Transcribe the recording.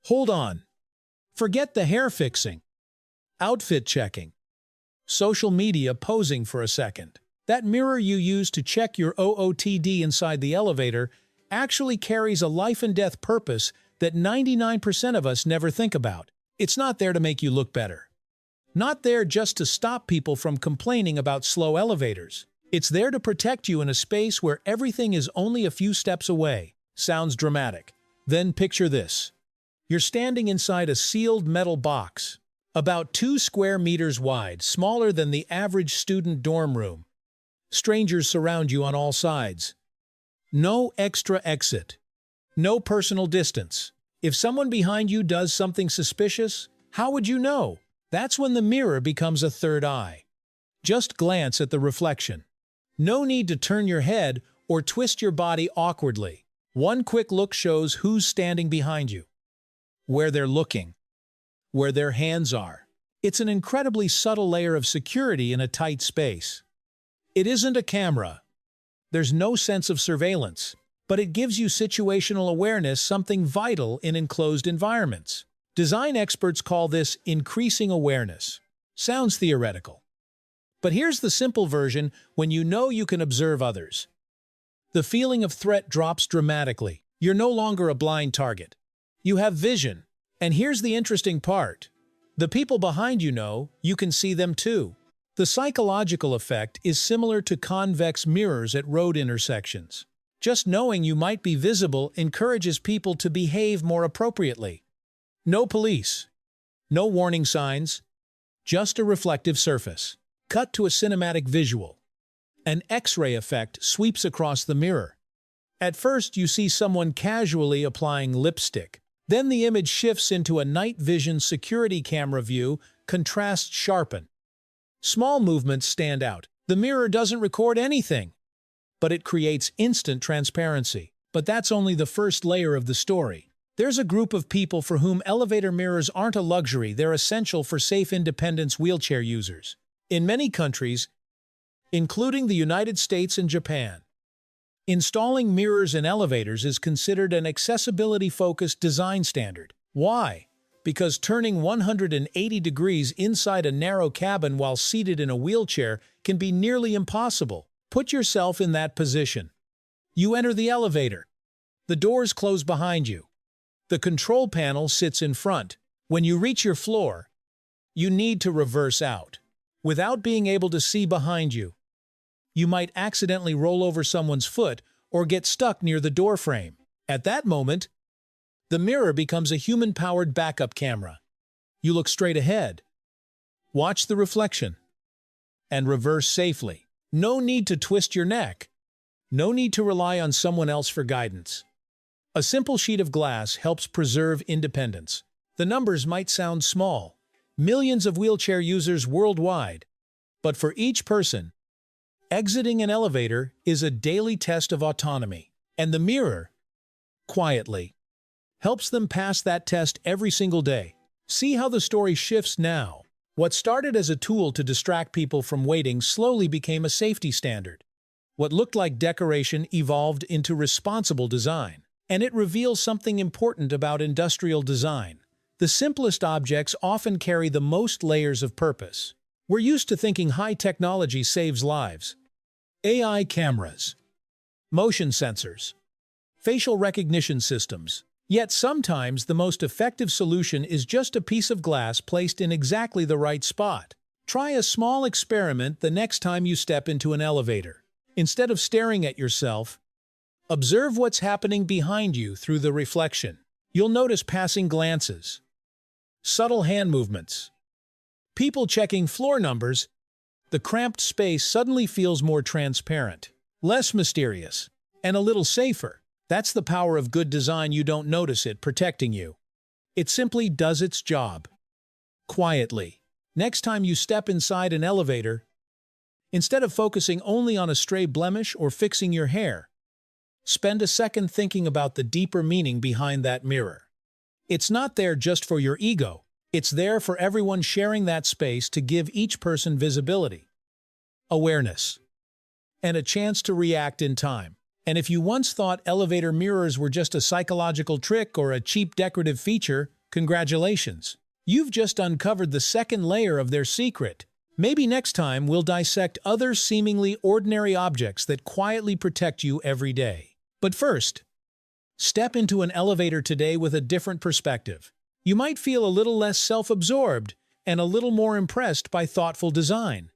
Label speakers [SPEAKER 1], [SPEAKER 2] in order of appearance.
[SPEAKER 1] Hold on. Forget the hair fixing, outfit checking, social media posing for a second. That mirror you use to check your OOTD inside the elevator actually carries a life and death purpose that 99% of us never think about. It's not there to make you look better. Not there just to stop people from complaining about slow elevators. It's there to protect you in a space where everything is only a few steps away. Sounds dramatic. Then picture this. You're standing inside a sealed metal box, about 2 square meters wide, smaller than the average student dorm room. Strangers surround you on all sides. No extra exit. No personal distance. If someone behind you does something suspicious, how would you know? That's when the mirror becomes a third eye. Just glance at the reflection. No need to turn your head or twist your body awkwardly. One quick look shows who's standing behind you, where they're looking, where their hands are. It's an incredibly subtle layer of security in a tight space. It isn't a camera. There's no sense of surveillance, but it gives you situational awareness, something vital in enclosed environments. Design experts call this increasing awareness. Sounds theoretical. But here's the simple version when you know you can observe others. The feeling of threat drops dramatically. You're no longer a blind target. You have vision. And here's the interesting part. The people behind you know you can see them too. The psychological effect is similar to convex mirrors at road intersections. Just knowing you might be visible encourages people to behave more appropriately. No police. No warning signs. Just a reflective surface. Cut to a cinematic visual. An X-ray effect sweeps across the mirror. At first, you see someone casually applying lipstick. Then the image shifts into a night vision security camera view, contrasts sharpen. Small movements stand out. The mirror doesn't record anything, but it creates instant transparency. But that's only the first layer of the story. There's a group of people for whom elevator mirrors aren't a luxury, they're essential for safe independence wheelchair users. In many countries, including the United States and Japan, installing mirrors in elevators is considered an accessibility-focused design standard. Why? Because turning 180 degrees inside a narrow cabin while seated in a wheelchair can be nearly impossible. Put yourself in that position. You enter the elevator. The doors close behind you. The control panel sits in front. When you reach your floor, you need to reverse out. Without being able to see behind you, you might accidentally roll over someone's foot or get stuck near the door frame. At that moment, the mirror becomes a human-powered backup camera. You look straight ahead, watch the reflection, and reverse safely. No need to twist your neck. No need to rely on someone else for guidance. A simple sheet of glass helps preserve independence. The numbers might sound small. Millions of wheelchair users worldwide. But for each person, exiting an elevator is a daily test of autonomy. And the mirror, quietly, helps them pass that test every single day. See how the story shifts now. What started as a tool to distract people from waiting slowly became a safety standard. What looked like decoration evolved into responsible design. And it reveals something important about industrial design. The simplest objects often carry the most layers of purpose. We're used to thinking high technology saves lives. AI cameras, motion sensors, facial recognition systems. Yet sometimes the most effective solution is just a piece of glass placed in exactly the right spot. Try a small experiment the next time you step into an elevator. Instead of staring at yourself, observe what's happening behind you through the reflection. You'll notice passing glances, subtle hand movements, people checking floor numbers. The cramped space suddenly feels more transparent, less mysterious, and a little safer. That's the power of good design. You don't notice it protecting you. It simply does its job. Quietly. Next time you step inside an elevator, instead of focusing only on a stray blemish or fixing your hair, spend a second thinking about the deeper meaning behind that mirror. It's not there just for your ego. It's there for everyone sharing that space to give each person visibility, awareness, and a chance to react in time. And if you once thought elevator mirrors were just a psychological trick or a cheap decorative feature, Congratulations! You've just uncovered the second layer of their secret. Maybe next time we'll dissect other seemingly ordinary objects that quietly protect you every day. But first, step into an elevator today with a different perspective. You might feel a little less self-absorbed and a little more impressed by thoughtful design.